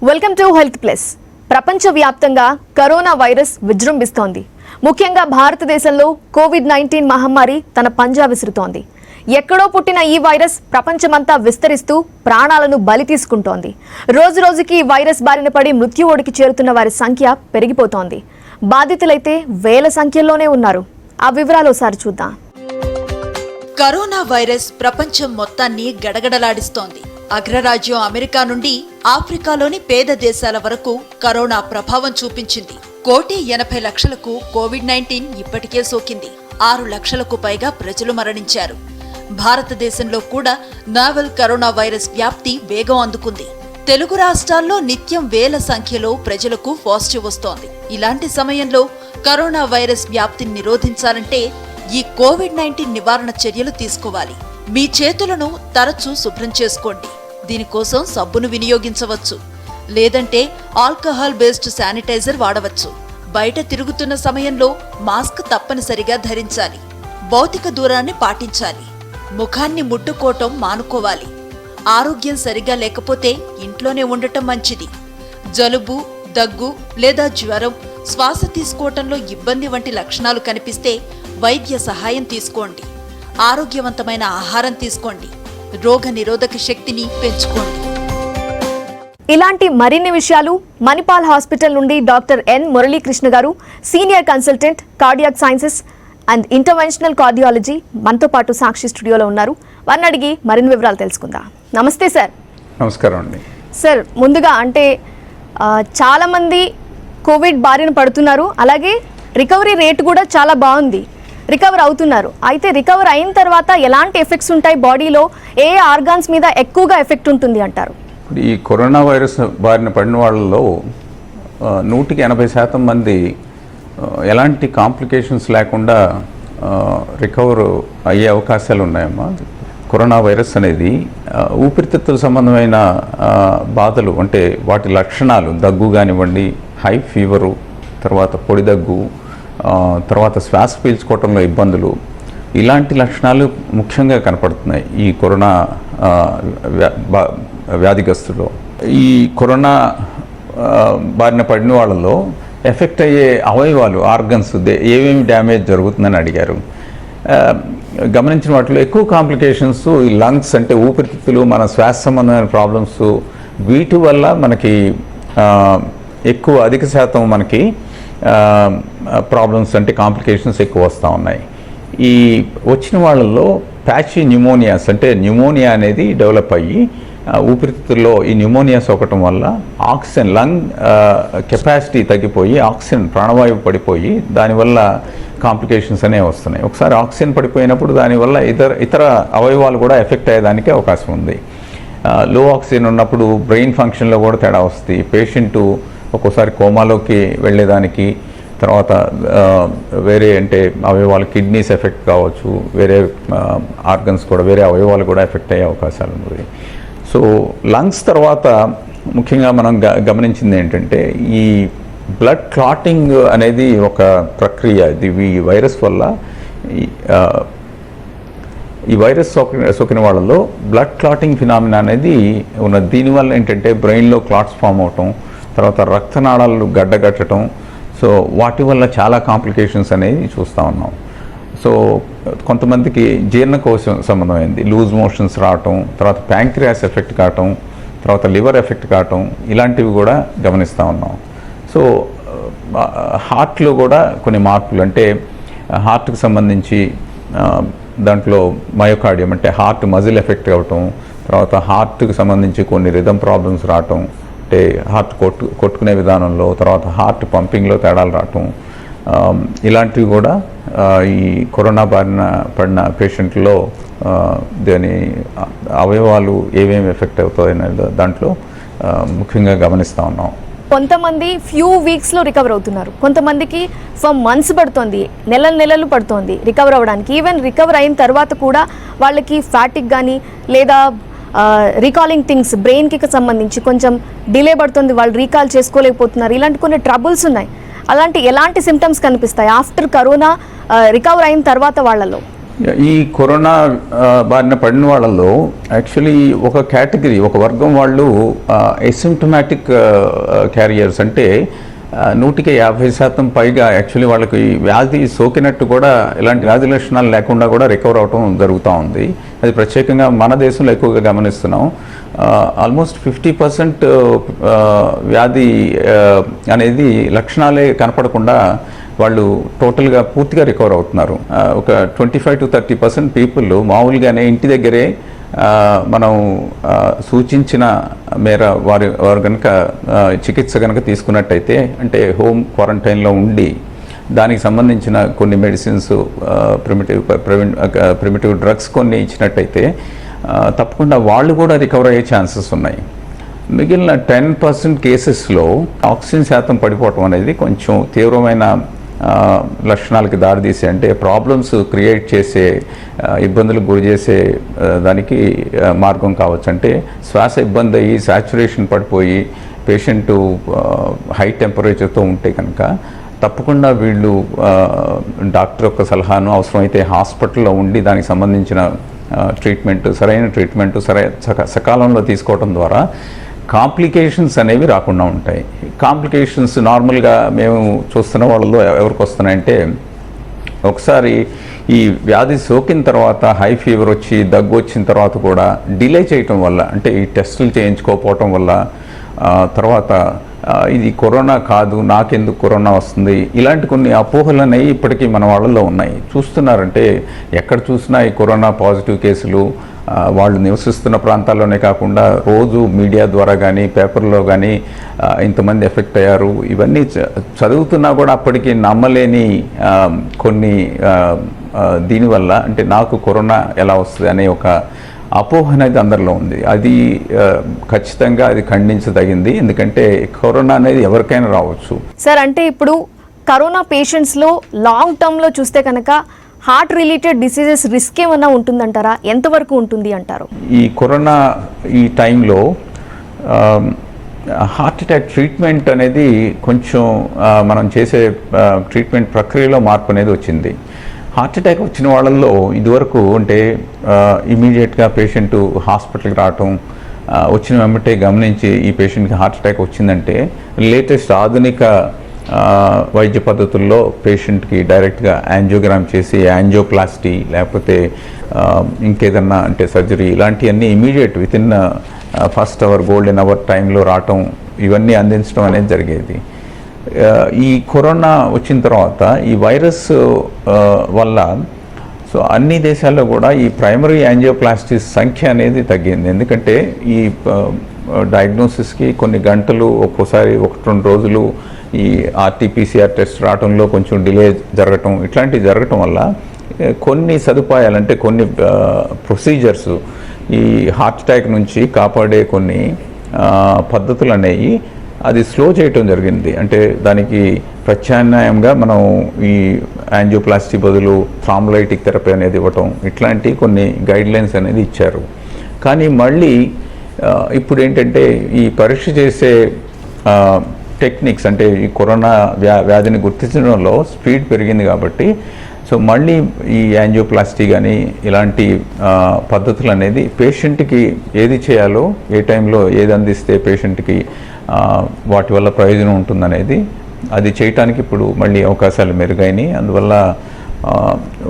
Welcome to health plus. ప్రపంచవ్యాప్తంగా corona virus విజృంభిస్తోంది. ముఖ్యంగా భారతదేశంలో కోవిడ్-19 మహమ్మారి తన పంజా విసురుతోంది. ఎక్కడో పుట్టిన ఈ వైరస్ ప్రపంచమంతా విస్తరిస్తూ ప్రాణాలను బలి తీసుకుంటోంది. రోజు రోజుకి ఈ వైరస్ బారిన పడి మృత్యువోడికి చేరుతున్న వారి సంఖ్య పెరిగిపోతోంది. బాధితులైతే వేల సంఖ్యలోనే ఉన్నారు. ఆ వివరాలు ఒకసారి చూద్దాం. కరోనా వైరస్ ప్రపంచం మొత్తాన్ని గడగడలాడిస్తోంది. అగ్రరాజ్యం అమెరికా నుండి ఆఫ్రికాలోని పేద దేశాల వరకు కరోనా ప్రభావం చూపించింది. 1,80,00,000కు కోవిడ్-19 ఇప్పటికే సోకింది. 6 లక్షలకు పైగా ప్రజలు మరణించారు. భారతదేశంలో కూడా నావెల్ కరోనా వైరస్ వ్యాప్తి వేగం అందుకుంది. తెలుగు రాష్ట్రాల్లో నిత్యం వేల సంఖ్యలో ప్రజలకు పాజిటివ్ వస్తోంది. ఇలాంటి సమయంలో కరోనా వైరస్ వ్యాప్తిని నిరోధించాలంటే ఈ కోవిడ్-19 నివారణ చర్యలు తీసుకోవాలి. మీ చేతులను తరచూ శుభ్రం చేసుకోండి. దీనికోసం సబ్బును వినియోగించవచ్చు, లేదంటే ఆల్కహాల్ బేస్డ్ శానిటైజర్ వాడవచ్చు. బయట తిరుగుతున్న సమయంలో మాస్క్ తప్పనిసరిగా ధరించాలి. భౌతిక దూరాన్ని పాటించాలి. ముఖాన్ని ముట్టుకోవటం మానుకోవాలి. ఆరోగ్యం సరిగా లేకపోతే ఇంట్లోనే ఉండటం మంచిది. జలుబు, దగ్గు లేదా జ్వరం, శ్వాస తీసుకోవటంలో ఇబ్బంది వంటి లక్షణాలు కనిపిస్తే వైద్య సహాయం తీసుకోండి. ఆరోగ్యవంతమైన ఆహారం తీసుకోండి. రోగ నిరోధక శక్తిని పెంచుకోండి. ఇలాంటి మరిన్ని విషయాలు మణిపాల్ హాస్పిటల్ నుండి డాక్టర్ ఎన్ మురళీకృష్ణ గారు, senior consultant cardiac sciences and interventional cardiology, మనతో పాటు సాక్షి స్టూడియోలో ఉన్నారు. వారిని అడిగి మరిన్ని వివరాలు తెలుసుకుందాం. నమస్తే సార్. నమస్కారం అండి. సార్, ముందుగా చాలామంది కోవిడ్ బారిన పడుతున్నారు, అలాగే రికవరీ రేట్ కూడా చాలా బాగుంది, రికవర్ అవుతున్నారు. అయితే రికవర్ అయిన తర్వాత ఎలాంటి ఎఫెక్ట్స్ ఉంటాయి బాడీలో, ఏ ఆర్గాన్స్ మీద ఎక్కువగా ఎఫెక్ట్ ఉంటుంది అంటారు? ఇప్పుడు ఈ కరోనా వైరస్ బారిన పడిన వాళ్ళలో 180% మంది ఎలాంటి కాంప్లికేషన్స్ లేకుండా రికవర్ అయ్యే అవకాశాలు ఉన్నాయమ్మా. కరోనా వైరస్ అనేది ఊపిరితిత్తుల సంబంధమైన బాధలు, అంటే వాటి లక్షణాలు దగ్గు కానివ్వండి, హై ఫీవరు, తర్వాత పొడి దగ్గు, తర్వాత శ్వాస పీల్చుకోవటంలో ఇబ్బందులు, ఇలాంటి లక్షణాలు ముఖ్యంగా కనపడుతున్నాయి ఈ కరోనా వ్యాధిగ్రస్తులో. ఈ కరోనా బారిన పడిన వాళ్ళలో ఎఫెక్ట్ అయ్యే అవయవాలు, ఆర్గన్స్ ఏమేమి డ్యామేజ్ జరుగుతుందని అడిగారు. గమనించిన వాటిలో ఎక్కువ కాంప్లికేషన్స్ ఈ లంగ్స్, అంటే ఊపిరితిత్తులు, మన శ్వాస సంబంధమైన ప్రాబ్లమ్స్, వీటి వల్ల మనకి అధిక శాతం మనకి ప్రాబ్లమ్స్, అంటే కాంప్లికేషన్స్ ఎక్కువ వస్తూ ఉన్నాయి. ఈ వచ్చిన వాళ్ళల్లో ప్యాచీ న్యూమోనియాస్, అంటే న్యూమోనియా అనేది డెవలప్ అయ్యి ఊపిరితిత్తుల్లో ఈ న్యూమోనియా సోకటం వల్ల ఆక్సిజన్, లంగ్ కెపాసిటీ తగ్గిపోయి ఆక్సిజన్ ప్రాణవాయువు పడిపోయి దానివల్ల కాంప్లికేషన్స్ అనేవి వస్తున్నాయి. ఒకసారి ఆక్సిజన్ పడిపోయినప్పుడు దానివల్ల ఇతర అవయవాలు కూడా ఎఫెక్ట్ అయ్యేదానికి అవకాశం ఉంది. లో ఆక్సిజన్ ఉన్నప్పుడు బ్రెయిన్ ఫంక్షన్లో కూడా తేడా వస్తుంది. పేషెంటు ఒక్కోసారి కోమాలోకి వెళ్ళేదానికి, తర్వాత వేరే అంటే అవయవాలు, కిడ్నీస్ ఎఫెక్ట్ కావచ్చు, వేరే ఆర్గన్స్ కూడా, వేరే అవయవాలు కూడా ఎఫెక్ట్ అయ్యే అవకాశాలు ఉన్నాయి. సో లంగ్స్ తర్వాత ముఖ్యంగా మనం గమనించింది ఏంటంటే ఈ బ్లడ్ క్లాటింగ్ అనేది ఒక ప్రక్రియ. ఇది ఈ వైరస్ వల్ల ఈ వైరస్ సోకిన వాళ్ళలో బ్లడ్ క్లాటింగ్ ఫినామినా అనేది ఉన్నది. దీనివల్ల ఏంటంటే బ్రెయిన్లో క్లాట్స్ ఫామ్ అవటం, తర్వాత రక్తనాళాలు గడ్డగట్టడం, సో వాటి వల్ల చాలా కాంప్లికేషన్స్ అనేవి చూస్తూ ఉన్నాం. సో కొంతమందికి జీర్ణకోశం సంబంధమైంది, లూజ్ మోషన్స్ రావటం, తర్వాత ప్యాంక్రియాస్ ఎఫెక్ట్ కావటం, తర్వాత లివర్ ఎఫెక్ట్ కావటం, ఇలాంటివి కూడా గమనిస్తూ ఉన్నాం. సో హార్ట్లో కూడా కొన్ని మార్పులు, అంటే హార్ట్కి సంబంధించి దాంట్లో మయోకార్డియం, అంటే హార్ట్ మజిల్ ఎఫెక్ట్ అవ్వటం, తర్వాత హార్ట్కి సంబంధించి కొన్ని రిథమ్ ప్రాబ్లమ్స్ రావటం, అంటే హార్ట్ కొట్టుకునే విధానంలో, తర్వాత హార్ట్ పంపింగ్లో తేడాలు రావటం, ఇలాంటివి కూడా ఈ కరోనా బారిన పడిన పేషెంట్లో దాని అవయవాలు ఏమేమి ఎఫెక్ట్ అవుతాయనే దాంట్లో ముఖ్యంగా గమనిస్తూ ఉన్నాం. కొంతమంది ఫ్యూ వీక్స్లో రికవర్ అవుతున్నారు, కొంతమందికి ఫర్ మంత్స్ పడుతుంది, నెలలు పడుతుంది రికవర్ అవ్వడానికి. ఈవెన్ రికవర్ అయిన తర్వాత కూడా వాళ్ళకి ఫ్యాటిక్ కానీ లేదా రీకాలింగ్ థింగ్స్, బ్రెయిన్కి సంబంధించి కొంచెం డిలే పడుతుంది, వాళ్ళు రీకాల్ చేసుకోలేకపోతున్నారు. ఇలాంటి కొన్ని ట్రబుల్స్ ఉన్నాయి. ఎలాంటి సిమ్టమ్స్ కనిపిస్తాయి ఆఫ్టర్ కరోనా రికవర్ అయిన తర్వాత వాళ్ళలో? ఈ కరోనా బారిన పడిన వాళ్ళలో యాక్చువల్లీ ఒక కేటగిరీ, ఒక వర్గం వాళ్ళు ఎసిమ్టమాటిక్ క్యారియర్స్, అంటే 150% పైగా యాక్చువల్లీ వాళ్ళకి వ్యాధి సోకినట్టు కూడా ఎలాంటి వ్యాధి లక్షణాలు లేకుండా కూడా రికవర్ అవటం జరుగుతూ ఉంది. అది ప్రత్యేకంగా మన దేశంలో ఎక్కువగా గమనిస్తున్నాం. ఆల్మోస్ట్ 50% వ్యాధి అనేది లక్షణాలే కనపడకుండా వాళ్ళు టోటల్గా పూర్తిగా రికవర్ అవుతున్నారు. ఒక 25 to 30% పీపుల్ మామూలుగానే ఇంటి దగ్గరే మనం సూచించిన మేర వారు కనుక చికిత్స కనుక తీసుకున్నట్టయితే, అంటే హోమ్ క్వారంటైన్లో ఉండి దానికి సంబంధించిన కొన్ని మెడిసిన్స్, ప్రిమిటివ్ డ్రగ్స్ కొన్ని ఇచ్చినట్టయితే తప్పకుండా వాళ్ళు కూడా రికవర్ అయ్యే ఛాన్సెస్ ఉన్నాయి. మిగిలిన 10% కేసెస్లో ఆక్సిజన్ శాతం పడిపోవటం అనేది కొంచెం తీవ్రమైన లక్షణాలకి దారితీసే, అంటే ప్రాబ్లమ్స్ క్రియేట్ చేసే, ఇబ్బందులకు గురి చేసే దానికి మార్గం కావచ్చు. అంటే శ్వాస ఇబ్బంది అయ్యి సాచురేషన్ పడిపోయి పేషెంట్ హై టెంపరేచర్తో ఉంటే కనుక తప్పకుండా వీళ్ళు డాక్టర్ యొక్క సలహాను, అవసరమైతే హాస్పిటల్లో ఉండి దానికి సంబంధించిన సరైన ట్రీట్మెంట్ సకాలంలో తీసుకోవడం ద్వారా కాంప్లికేషన్స్ అనేవి రాకుండా ఉంటాయి. కాంప్లికేషన్స్ నార్మల్గా మేము చూస్తున్న వాళ్ళలో ఎవరికి వస్తున్నాయంటే, ఒకసారి ఈ వ్యాధి సోకిన తర్వాత హై ఫీవర్ వచ్చి దగ్గు వచ్చిన తర్వాత కూడా డిలే చేయటం వల్ల, అంటే ఈ టెస్టులు చేయించుకోకపోవటం వల్ల, తర్వాత ఇది కరోనా కాదు, నాకెందుకు కరోనా వస్తుంది, ఇలాంటి కొన్ని అపోహలు అనేవి ఇప్పటికీ మన వాళ్ళలో ఉన్నాయి. చూస్తున్నారంటే ఎక్కడ చూసినా ఈ కరోనా పాజిటివ్ కేసులు వాళ్ళు నివసిస్తున్న ప్రాంతాల్లోనే కాకుండా రోజు మీడియా ద్వారా కానీ పేపర్లో కానీ ఇంతమంది ఎఫెక్ట్ అయ్యారు, ఇవన్నీ చదువుతున్నా కూడా అప్పటికి నమ్మలేని కొన్ని దీనివల్ల, అంటే నాకు కరోనా ఎలా వస్తుంది అనే ఒక అపోహ అనేది అందరిలో ఉంది. అది ఖచ్చితంగా అది ఖండించదగింది. ఎందుకంటే కరోనా అనేది ఎవరికైనా రావచ్చు. సార్, అంటే ఇప్పుడు కరోనా పేషెంట్స్లో లాంగ్ టర్మ్లో చూస్తే కనుక హార్ట్ రిలేటెడ్ డిసీజెస్ రిస్క్ ఏమన్నా ఉంటుందంటారా? ఎంతవరకు ఉంటుంది అంటారు? ఈ కరోనా ఈ టైంలో హార్ట్ అటాక్ ట్రీట్మెంట్ అనేది కొంచెం మనం చేసే ట్రీట్మెంట్ ప్రక్రియలో మార్పు అనేది వచ్చింది. హార్ట్ అటాక్ వచ్చిన వాళ్ళల్లో ఇదివరకు అంటే ఇమీడియట్గా పేషెంట్ హాస్పిటల్కి రావటం, వచ్చిన వెంబటే గమనించి ఈ పేషెంట్కి హార్ట్ అటాక్ వచ్చిందంటే లేటెస్ట్ ఆధునిక వైద్య పద్ధతుల్లో పేషెంట్కి డైరెక్ట్గా యాంజియోగ్రామ్ చేసి యాంజియోప్లాస్టీ లేకపోతే ఇంకేదన్నా అంటే సర్జరీ ఇలాంటివన్నీ immediate within first hour golden hour టైంలో రావటం, ఇవన్నీ అందించడం అనేది జరిగేది. ఈ కరోనా వచ్చిన తర్వాత ఈ వైరస్ వల్ల సో అన్ని దేశాల్లో కూడా ఈ ప్రైమరీ యాంజియోప్లాస్టీస్ సంఖ్య అనేది తగ్గింది. ఎందుకంటే ఈ డయాగ్నోసిస్కి కొన్ని గంటలు, ఒక్కోసారి 1-2 రోజులు ఈ RT-PCR టెస్ట్ రావడంలో కొంచెం డిలే జరగటం, ఇట్లాంటివి జరగటం వల్ల కొన్ని సదుపాయాలు, అంటే కొన్ని ప్రొసీజర్స్, ఈ హార్ట్ అటాక్ నుంచి కాపాడే కొన్ని పద్ధతులు అనేవి అది స్లో చేయటం జరిగింది. అంటే దానికి ప్రత్యామ్నాయంగా మనం ఈ యాంజియోప్లాస్టీ బదులు థ్రాంబోలైటిక్ థెరపీ అనేది ఇవ్వటం, ఇట్లాంటి కొన్ని గైడ్లైన్స్ అనేది ఇచ్చారు. కానీ మళ్ళీ ఇప్పుడు ఏంటంటే ఈ పరీక్ష చేసే టెక్నిక్స్, అంటే ఈ కరోనా వ్యాధిని గుర్తించడంలో స్పీడ్ పెరిగింది కాబట్టి సో మళ్ళీ ఈ యాంజియోప్లాస్టీ కానీ ఇలాంటి పద్ధతులు అనేది పేషెంట్కి ఏది చేయాలో, ఏ టైంలో ఏది అందిస్తే పేషెంట్కి వాటి వల్ల ప్రయోజనం ఉంటుందనేది అది చేయటానికి ఇప్పుడు మళ్ళీ అవకాశాలు మెరుగైనాయి. అందువల్ల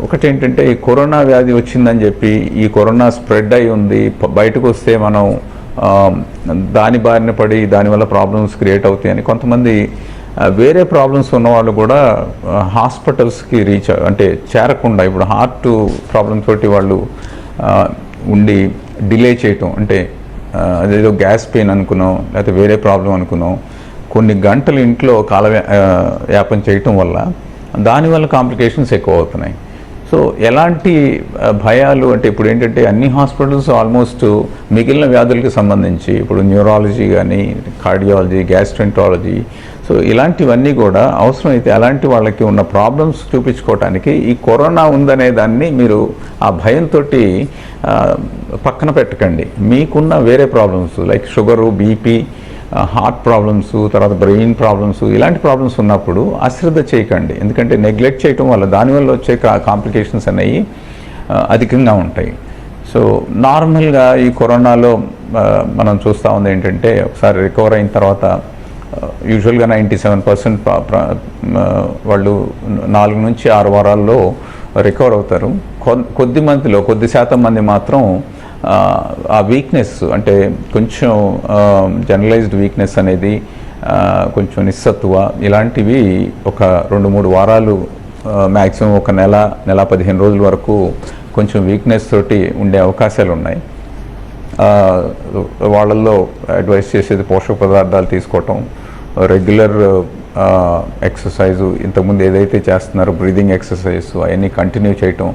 ఒకటేంటంటే ఈ కరోనా వ్యాధి వచ్చిందని చెప్పి ఈ కరోనా స్ప్రెడ్ అయి ఉంది, బయటకు వస్తే మనం దాని బారిన పడి దానివల్ల ప్రాబ్లమ్స్ క్రియేట్ అవుతాయని కొంతమంది వేరే ప్రాబ్లమ్స్ ఉన్నవాళ్ళు కూడా హాస్పిటల్స్కి అంటే చేరకుండా, ఇప్పుడు హార్ట్ ప్రాబ్లమ్ తోటి వాళ్ళు ఉండి డిలే చేయటం, అంటే అదేదో గ్యాస్ పెయిన్ అనుకున్నాం లేకపోతే వేరే ప్రాబ్లం అనుకున్నాం, కొన్ని గంటలు ఇంట్లో యాపన చేయటం వల్ల దానివల్ల కాంప్లికేషన్స్ ఎక్కువ అవుతున్నాయి. సో ఎలాంటి భయాలు అంటే ఇప్పుడు ఏంటంటే అన్ని హాస్పిటల్స్ ఆల్మోస్ట్ మిగిలిన వ్యాధులకి సంబంధించి ఇప్పుడు న్యూరాలజీ కానీ, కార్డియాలజీ, గ్యాస్ట్రెంటాలజీ, సో ఇలాంటివన్నీ కూడా అవసరమైతే అలాంటి వాళ్ళకి ఉన్న ప్రాబ్లమ్స్ చూపించుకోవటానికి ఈ కరోనా ఉందనే దాన్ని మీరు ఆ భయంతో పక్కన పెట్టకండి. మీకున్న వేరే problems like sugar, BP, heart problems, తర్వాత బ్రెయిన్ ప్రాబ్లమ్స్, ఇలాంటి ప్రాబ్లమ్స్ ఉన్నప్పుడు అశ్రద్ధ చేయకండి. ఎందుకంటే నెగ్లెక్ట్ చేయటం వల్ల దానివల్ల వచ్చే కాంప్లికేషన్స్ అనేవి అధికంగా ఉంటాయి. సో నార్మల్గా ఈ కరోనాలో మనం చూస్తూ ఉంది ఏంటంటే, ఒకసారి రికవర్ అయిన తర్వాత యూజువల్గా 97% వాళ్ళు 4 నుంచి 6 వారాల్లో రికవర్ అవుతారు. కొద్ది శాతం మంది మాత్రం ఆ వీక్నెస్, అంటే కొంచెం జనరలైజ్డ్ వీక్నెస్ అనేది, కొంచెం నిస్సత్తువ, ఇలాంటివి ఒక 2-3 వారాలు, మ్యాక్సిమం ఒక నెల 15 రోజుల వరకు కొంచెం వీక్నెస్ తోటి ఉండే అవకాశాలు ఉన్నాయి. వాళ్ళల్లో అడ్వైస్ చేసేది పోషక పదార్థాలు తీసుకోవటం, రెగ్యులర్ ఎక్సర్సైజు, ఇంతకుముందు ఏదైతే చేస్తున్నారో బ్రీదింగ్ ఎక్సర్సైజ్ అవన్నీ కంటిన్యూ చేయటం.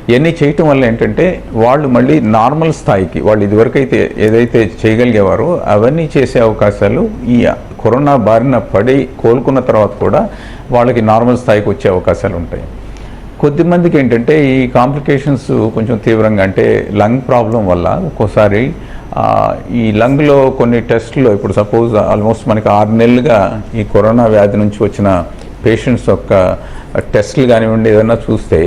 ఇవన్నీ చేయటం వల్ల ఏంటంటే వాళ్ళు మళ్ళీ నార్మల్ స్థాయికి, వాళ్ళు ఇదివరకు అయితే ఏదైతే చేయగలిగేవారో అవన్నీ చేసే అవకాశాలు ఈ కరోనా బారిన పడి కోలుకున్న తర్వాత కూడా వాళ్ళకి నార్మల్ స్థాయికి వచ్చే అవకాశాలు ఉంటాయి. కొద్దిమందికి ఏంటంటే ఈ కాంప్లికేషన్స్ కొంచెం తీవ్రంగా, అంటే లంగ్ ప్రాబ్లం వల్ల ఒక్కోసారి ఈ లంగ్లో కొన్ని టెస్టులు, ఇప్పుడు సపోజ్ ఆల్మోస్ట్ మనకి 6 నెలలుగా ఈ కరోనా వ్యాధి నుంచి వచ్చిన పేషెంట్స్ యొక్క టెస్టులు కానివ్వండి ఏదైనా చూస్తే,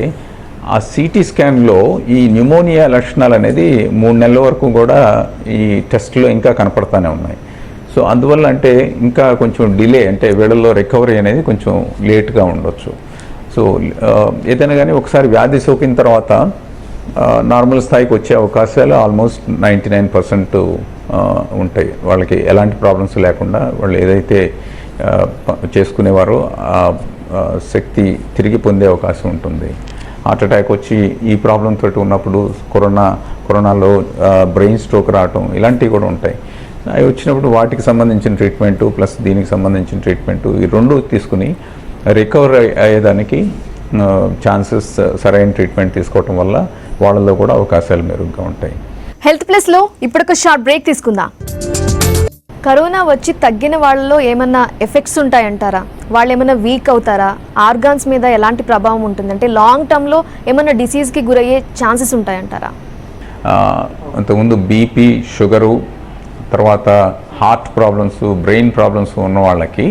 ఆ సిటీ స్కాన్లో ఈ న్యూమోనియా లక్షణాలు అనేది 3 నెలల వరకు కూడా ఈ టెస్ట్లో ఇంకా కనపడతానే ఉన్నాయి. సో అందువల్ల అంటే ఇంకా కొంచెం డిలే, అంటే వీళ్ళలో రికవరీ అనేది కొంచెం లేట్గా ఉండొచ్చు. సో ఏదైనా కానీ ఒకసారి వ్యాధి సోకిన తర్వాత నార్మల్ స్థాయికి వచ్చే అవకాశాలు ఆల్మోస్ట్ 99% ఉంటాయి. వాళ్ళకి ఎలాంటి ప్రాబ్లమ్స్ లేకుండా వాళ్ళు ఏదైతే చేసుకునేవారో ఆ శక్తి తిరిగి పొందే అవకాశం ఉంటుంది. హార్ట్ అటాక్ వచ్చి ఈ ప్రాబ్లం తోటి ఉన్నప్పుడు కరోనాలో బ్రెయిన్ స్ట్రోక్ రావటం, ఇలాంటివి కూడా ఉంటాయి. అవి వచ్చినప్పుడు వాటికి సంబంధించిన ట్రీట్మెంటు ప్లస్ దీనికి సంబంధించిన ట్రీట్మెంటు, ఈ రెండు తీసుకుని రికవర్ అయ్యేదానికి ఛాన్సెస్, సరైన ట్రీట్మెంట్ తీసుకోవటం వల్ల వాళ్ళలో కూడా అవకాశాలు మెరుగ్గా ఉంటాయి. హెల్త్ ప్లస్లో ఇప్పుడు ఒక షార్ట్ బ్రేక్ తీసుకుందాం. కరోనా వచ్చి తగ్గిన వాళ్ళలో ఏమన్నా ఎఫెక్ట్స్ ఉంటాయంటారా? వాళ్ళు ఏమైనా వీక్ అవుతారా? ఆర్గాన్స్ మీద ఎలాంటి ప్రభావం ఉంటుంది? అంటే లాంగ్ టర్మ్లో ఏమైనా డిసీజ్కి గురయ్యే ఛాన్సెస్ ఉంటాయంటారా? అంతకుముందు బీపీ, షుగరు, తర్వాత హార్ట్ ప్రాబ్లమ్స్, బ్రెయిన్ ప్రాబ్లమ్స్ ఉన్న వాళ్ళకి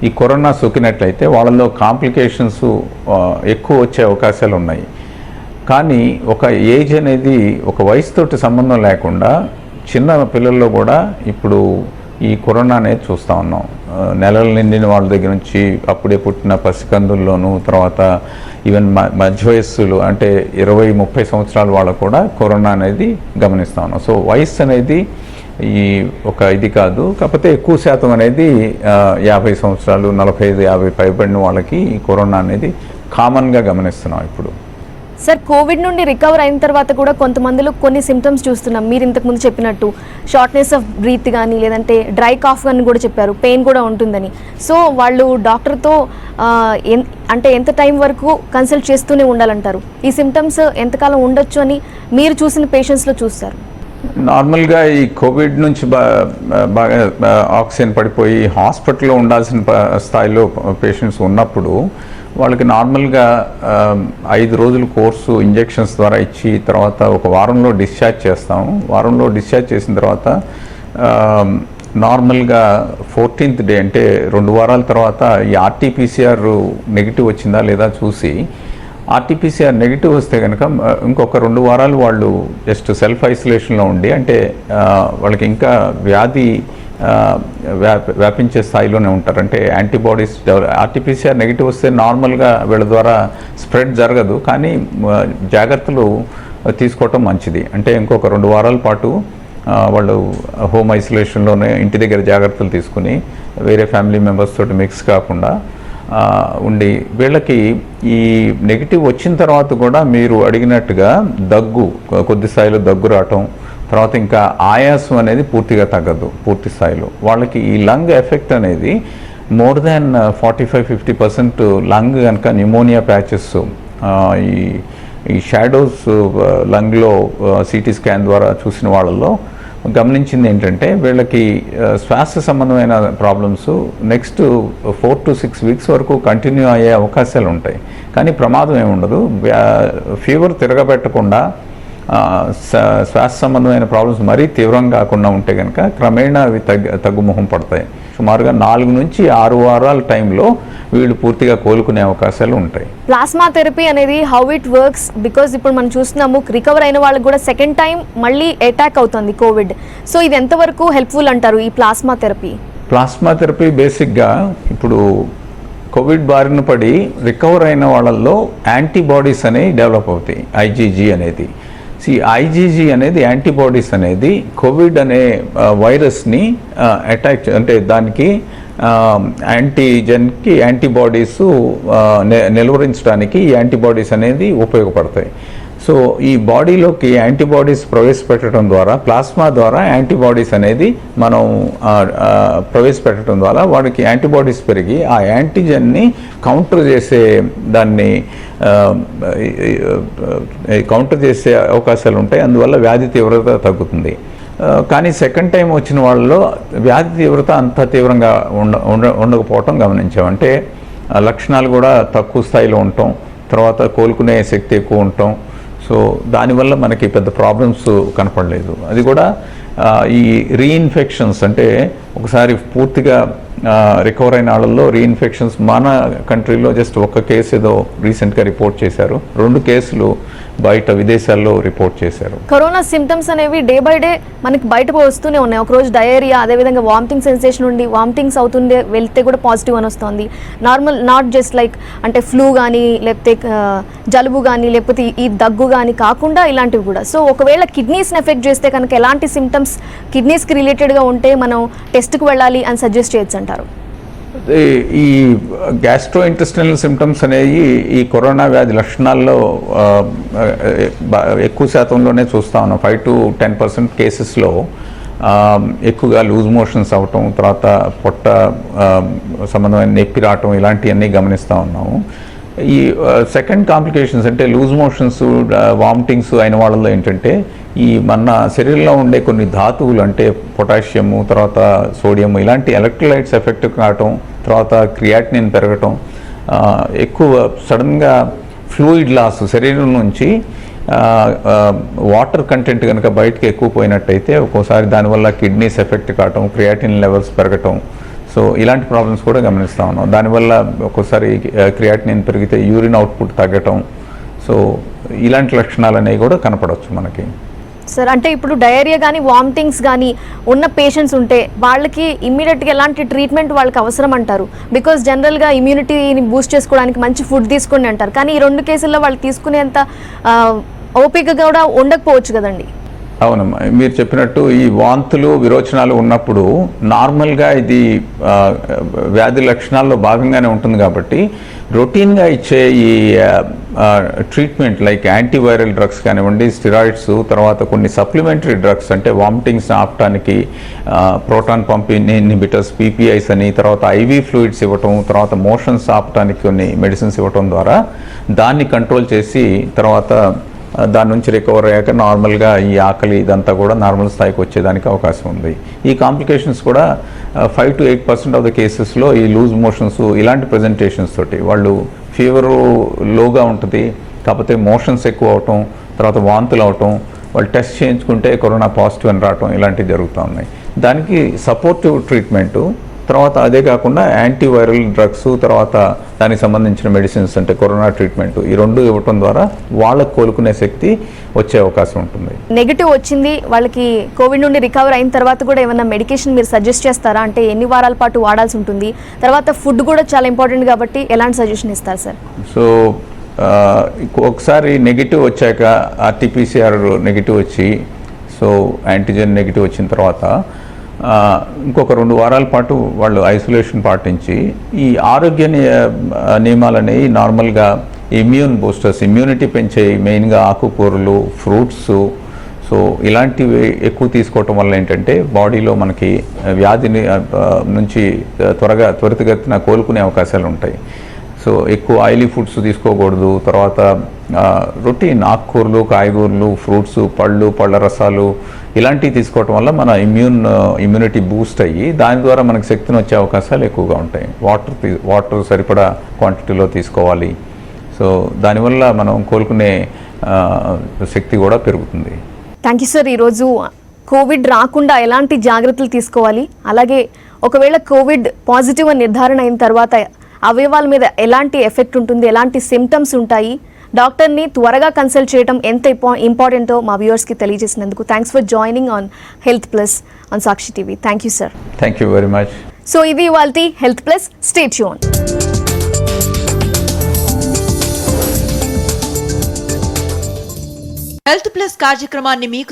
ఈ కరోనా సోకినట్లయితే వాళ్ళలో కాంప్లికేషన్స్ ఎక్కువ వచ్చే అవకాశాలు ఉన్నాయి. కానీ ఒక ఏజ్ అనేది, ఒక వయసుతోటి సంబంధం లేకుండా చిన్న పిల్లల్లో కూడా ఇప్పుడు ఈ కరోనా అనేది చూస్తూ ఉన్నాం. నెలలు నిండిన వాళ్ళ దగ్గర నుంచి అప్పుడే పుట్టిన పసికందుల్లోనూ, తర్వాత ఈవెన్ మధ్య వయస్సులు అంటే 20-30 సంవత్సరాల వాళ్ళకు కూడా కరోనా అనేది గమనిస్తూ ఉన్నాం. సో వయస్సు అనేది ఈ ఒక ఇది కాదు, కాకపోతే ఎక్కువ శాతం అనేది 50 సంవత్సరాలు, 45-50 పైబడిన వాళ్ళకి ఈ కరోనా అనేది కామన్గా గమనిస్తున్నాం ఇప్పుడు. సార్, కోవిడ్ నుండి రికవర్ అయిన తర్వాత కూడా కొంతమందిలో కొన్ని సిమ్టమ్స్ చూస్తున్నాం. మీరు ఇంతకుముందు చెప్పినట్టు షార్ట్నెస్ ఆఫ్ బ్రీత్ కానీ, లేదంటే డ్రై కాఫ్ అని కూడా చెప్పారు, పెయిన్ కూడా ఉంటుందని. సో వాళ్ళు డాక్టర్తో అంటే ఎంత టైం వరకు కన్సల్ట్ చేస్తూనే ఉండాలంటారు? ఈ సిమ్టమ్స్ ఎంతకాలం ఉండొచ్చు అని మీరు చూసిన పేషెంట్స్లో చూస్తారు? నార్మల్గా ఈ కోవిడ్ నుంచి బాగా ఆక్సిజన్ పడిపోయి హాస్పిటల్లో ఉండాల్సిన స్థాయిలో పేషెంట్స్ ఉన్నప్పుడు వాళ్ళకి నార్మల్గా 5 రోజుల కోర్సు ఇంజెక్షన్స్ ద్వారా ఇచ్చి తర్వాత ఒక వారంలో డిశ్చార్జ్ చేస్తాము. వారంలో డిశ్చార్జ్ చేసిన తర్వాత నార్మల్గా 14th డే, అంటే 2 వారాల తర్వాత ఈ ఆర్టీపీసీఆర్ నెగిటివ్ వచ్చిందా లేదా చూసి, ఆర్టీపీసీఆర్ నెగిటివ్ వస్తే కనుక ఇంకొక 2 వారాలు వాళ్ళు జస్ట్ సెల్ఫ్ ఐసోలేషన్లో ఉండి, అంటే వాళ్ళకి ఇంకా వ్యాధి వ్యాపించే స్థాయిలోనే ఉంటారు. అంటే యాంటీబాడీస్ ఆర్టీపీసీఆర్ నెగిటివ్ వస్తే నార్మల్గా వీళ్ళ ద్వారా స్ప్రెడ్ జరగదు, కానీ జాగ్రత్తలు తీసుకోవటం మంచిది. అంటే ఇంకొక 2 వారాల పాటు వాళ్ళు హోమ్ ఐసోలేషన్లోనే ఇంటి దగ్గర జాగ్రత్తలు తీసుకుని వేరే ఫ్యామిలీ మెంబర్స్ తోటి మిక్స్ కాకుండా ఉండి, వీళ్ళకి ఈ నెగిటివ్ వచ్చిన తర్వాత కూడా మీరు అడిగినట్టుగా దగ్గు, కొద్ది స్థాయిలో దగ్గు రావటం, తర్వాత ఇంకా ఆయాసం అనేది పూర్తిగా తగ్గదు పూర్తి స్థాయిలో. వాళ్ళకి ఈ లంగ్ ఎఫెక్ట్ అనేది మోర్ దాన్ 45-50% లంగ్ కనుక న్యూమోనియా ప్యాచెస్, ఈ షాడోస్ లంగ్లో సిటీ స్కాన్ ద్వారా చూసిన వాళ్ళలో గమనించింది ఏంటంటే, వీళ్ళకి శ్వాస సంబంధమైన ప్రాబ్లమ్స్ నెక్స్ట్ 4 to 6 వీక్స్ వరకు కంటిన్యూ అయ్యే అవకాశాలు ఉంటాయి. కానీ ప్రమాదం ఏమి ఉండదు. ఫీవర్ తిరగబెట్టకుండా శ్వాస సంబంధమైన ప్రాబ్లమ్స్ మరీ తీవ్రంగా కాకుండా ఉంటే కనుక క్రమేణా అవి తగ్గుముఖం పడతాయి. సుమారుగా 4 నుంచి 6 వారాల టైంలో వీళ్ళు పూర్తిగా కోలుకునే అవకాశాలు ఉంటాయి. ప్లాస్మా థెరపీ అనేది హౌ ఇట్ వర్క్స్, బికాజ్ ఇప్పుడు మనం చూస్తున్నాము రికవర్ అయిన వాళ్ళకి కూడా సెకండ్ టైం మళ్ళీ అటాక్ అవుతుంది కోవిడ్. సో ఇది ఎంతవరకు హెల్ప్ఫుల్ అంటారు ఈ ప్లాస్మా థెరపీ? ప్లాస్మా థెరపీ బేసిక్గా ఇప్పుడు కోవిడ్ బారిన పడి రికవర్ అయిన వాళ్ళల్లో యాంటీబాడీస్ అనేవి డెవలప్ అవుతాయి. ఐజీజీ అనేది ఐజీజీ అనేది యాంటీబాడీస్ అనేది కోవిడ్ అనే వైరస్ని అటాక్ అంటే దానికి యాంటీజెన్కి యాంటీబాడీస్ నిలువరించడానికి ఈ యాంటీబాడీస్ అనేది ఉపయోగపడతాయి. సో ఈ బాడీలోకి యాంటీబాడీస్ ప్రవేశపెట్టడం ద్వారా ప్లాస్మా ద్వారా యాంటీబాడీస్ అనేది మనం ప్రవేశపెట్టడం ద్వారా వాడికి యాంటీబాడీస్ పెరిగి ఆ యాంటీజెన్ని కౌంటర్ చేసే దాన్ని కౌంటర్ చేసే అవకాశాలు ఉంటాయి. అందువల్ల వ్యాధి తీవ్రత తగ్గుతుంది. కానీ సెకండ్ టైం వచ్చిన వాళ్ళలో వ్యాధి తీవ్రత అంత తీవ్రంగా ఉండకపోవటం గమనించాం. అంటే లక్షణాలు కూడా తక్కువ స్థాయిలో ఉండటం, తర్వాత కోలుకునే శక్తి ఎక్కువ ఉండటం. సో దానివల్ల మనకి పెద్ద ప్రాబ్లమ్స్ కనపడలేదు. అది కూడా ఈ రీఇన్ఫెక్షన్స్ అంటే ఒకసారి పూర్తిగా రికవర్ అయిన వాళ్ళల్లో రీఇన్ఫెక్షన్స్ మన కంట్రీలో జస్ట్ ఒక కేసు ఏదో రీసెంట్గా రిపోర్ట్ చేశారు. 2 కేసులు బయట విదేశాల్లో రిపోర్ట్ చేశారు. కరోనా సిమ్టమ్స్ అనేవి డే బై డే మనకి బయటకు వస్తూనే ఉన్నాయి. ఒకరోజు డయేరియా, అదేవిధంగా వామిటింగ్ సెన్సేషన్ ఉండి వామిటింగ్స్ అవుతుండే వెళ్తే కూడా పాజిటివ్ అని వస్తుంది. నార్మల్ నాట్ జస్ట్ లైక్ అంటే ఫ్లూ కానీ లేకపోతే జలుబు కానీ లేకపోతే ఈ దగ్గు కానీ కాకుండా ఇలాంటివి కూడా. సో ఒకవేళ కిడ్నీస్ని ఎఫెక్ట్ చేస్తే కనుక ఎలాంటి సిమ్టమ్స్ కిడ్నీస్కి రిలేటెడ్గా ఉంటే మనం టెస్ట్కి వెళ్ళాలి అని సజెస్ట్ చేయొచ్చు అంటారు? ఈ గ్యాస్ట్రో ఇంటెస్టినల్ సిమ్టమ్స్ అనేవి ఈ కరోనా వ్యాధి లక్షణాల్లో ఎక్కువ శాతంలోనే చూస్తూ ఉన్నాం. 5 to 10% కేసెస్లో ఎక్కువగా లూజ్ మోషన్స్ అవటం, తర్వాత పొట్ట సంబంధమైన నొప్పి రావటం ఇలాంటివన్నీ గమనిస్తూ ఉన్నాము. ఈ సెకండ్ కాంప్లికేషన్స్ అంటే లూజ్ మోషన్స్, వామిటింగ్స్ అయిన వాళ్ళలో ఏంటంటే ఈ మన శరీరంలో ఉండే కొన్ని ధాతువులు అంటే పొటాషియము, తర్వాత సోడియం ఇలాంటి ఎలక్ట్రోలైట్స్ ఎఫెక్ట్ కావటం, తర్వాత క్రియాటినిన్ పెరగటం, ఎక్కువ సడన్గా ఫ్లూయిడ్ లాస్ శరీరం నుంచి వాటర్ కంటెంట్ కనుక బయటకు ఎక్కువ పోయినట్టయితే ఒక్కోసారి దానివల్ల కిడ్నీస్ ఎఫెక్ట్ కావటం, క్రియాటిన్ లెవెల్స్ పెరగటం. సో ఇలాంటి ప్రాబ్లమ్స్ కూడా గమనిస్తూ ఉన్నాం. దానివల్ల ఒక్కోసారి క్రియాటినిన్ పెరిగితే యూరిన్ అవుట్పుట్ తగ్గటం. సో ఇలాంటి లక్షణాలు అనేవి కూడా కనపడవచ్చు మనకి. సార్ అంటే ఇప్పుడు డయేరియా కానీ వామిటింగ్స్ కానీ ఉన్న పేషెంట్స్ ఉంటే వాళ్ళకి ఇమ్మీడియట్గా ఎలాంటి ట్రీట్మెంట్ వాళ్ళకి అవసరం అంటారు? బికాజ్ జనరల్గా ఇమ్యూనిటీని బూస్ట్ చేసుకోవడానికి మంచి ఫుడ్ తీసుకోండి అంటారు. కానీ ఈ 2 కేసుల్లో వాళ్ళు తీసుకునేంత ఓపిక కూడా ఉండకపోవచ్చు కదండి. అవునమ్మా, మీరు చెప్పినట్టు ఈ వాంతులు విరోచనాలు ఉన్నప్పుడు నార్మల్గా ఇది వ్యాధి లక్షణాల్లో భాగంగానే ఉంటుంది కాబట్టి రొటీన్గా ఇచ్చే ఈ ట్రీట్మెంట్ లైక్ యాంటీవైరల్ డ్రగ్స్ కానివ్వండి, స్టిరాయిడ్స్, తర్వాత కొన్ని సప్లిమెంటరీ డ్రగ్స్ అంటే vomitings ఆపటానికి proton pump inhibitors, PPIs అని, తర్వాత ఐవీ ఫ్లూయిడ్స్ ఇవ్వటం, తర్వాత మోషన్స్ ఆపటానికి కొన్ని మెడిసిన్స్ ఇవ్వటం ద్వారా దాన్ని కంట్రోల్ చేసి తర్వాత దాని నుంచి రికవర్ అయ్యాక నార్మల్గా ఈ ఆకలి ఇదంతా కూడా నార్మల్ స్థాయికి వచ్చేదానికి అవకాశం ఉంది. ఈ కాంప్లికేషన్స్ కూడా 5 to 8% ఆఫ్ ద కేసెస్లో ఈ లూజ్ మోషన్స్ ఇలాంటి ప్రజెంటేషన్స్ తోటి వాళ్ళు ఫీవరు లోగా ఉంటుంది, కాకపోతే మోషన్స్ ఎక్కువ అవటం, తర్వాత వాంతులు అవటం, వాళ్ళు టెస్ట్ చేయించుకుంటే కరోనా పాజిటివ్ అని రావటం ఇలాంటివి జరుగుతూ ఉన్నాయి. దానికి సపోర్టివ్ ట్రీట్మెంటు, తర్వాత అదే కాకుండా యాంటీవైరల్ డ్రగ్స్, తర్వాత దానికి సంబంధించిన మెడిసిన్స్ అంటే కరోనా ట్రీట్మెంట్ ఈ 2 ఇవ్వటం ద్వారా వాళ్ళకు కోలుకునే శక్తి వచ్చే అవకాశం ఉంటుంది. నెగిటివ్ వచ్చింది వాళ్ళకి కోవిడ్ నుండి రికవర్ అయిన తర్వాత కూడా ఏమైనా మెడికేషన్ మీరు సజెస్ట్ చేస్తారా? అంటే ఎన్ని వారాల పాటు వాడాల్సి ఉంటుంది? తర్వాత ఫుడ్ కూడా చాలా ఇంపార్టెంట్ కాబట్టి ఎలాంటి సజెషన్ ఇస్తారు సార్? సో ఒకసారి నెగిటివ్ వచ్చాక ఆర్టీపీసీఆర్ నెగిటివ్ వచ్చి సో యాంటీజెన్ నెగిటివ్ వచ్చిన తర్వాత ఇంకొక 2 వారాల పాటు వాళ్ళు ఐసోలేషన్ పాటించి ఈ ఆరోగ్య నియమాలనేవి నార్మల్గా ఇమ్యూన్ బూస్టర్స్, ఇమ్యూనిటీ పెంచే మెయిన్గా ఆకుకూరలు, ఫ్రూట్స్, సో ఇలాంటివి ఎక్కువ తీసుకోవటం వల్ల ఏంటంటే బాడీలో మనకి వ్యాధిని నుంచి త్వరితగతిన కోలుకునే అవకాశాలు ఉంటాయి. సో ఎక్కువ ఆయిలీ ఫుడ్స్ తీసుకోకూడదు, తర్వాత రొటీన్ ఆకుకూరలు, కాయగూరలు, ఫ్రూట్స్, పళ్ళు, పళ్ళ రసాలు ఇలాంటివి తీసుకోవటం వల్ల మన ఇమ్యూనిటీ బూస్ట్ అయ్యి దాని ద్వారా మనకు శక్తిని వచ్చే అవకాశాలు ఎక్కువగా ఉంటాయి. వాటర్ సరిపడా క్వాంటిటీలో తీసుకోవాలి. సో దానివల్ల మనం కోలుకునే శక్తి కూడా పెరుగుతుంది. Thank you sir. ఈరోజు కోవిడ్ రాకుండా ఎలాంటి జాగ్రత్తలు తీసుకోవాలి, అలాగే ఒకవేళ కోవిడ్ పాజిటివ్ అని నిర్ధారణ అయిన తర్వాత అవయవాల మీద ఎలాంటి ఎఫెక్ట్ ఉంటుంది, ఎలాంటి సిమ్టమ్స్ ఉంటాయి, డాక్టర్ని త్వరగా కన్సల్ట్ చేయడం ఎంత ఇంపార్టెంటో మా వ్యూవర్స్కి తెలియజేసినందుకు thanks for joining on health plus on Sakshi TV. Thank you sir. Thank you very much. So ఇది ఇవాల్టి health plus. Stay tune. Health plus కార్యక్రమాన్ని మీకు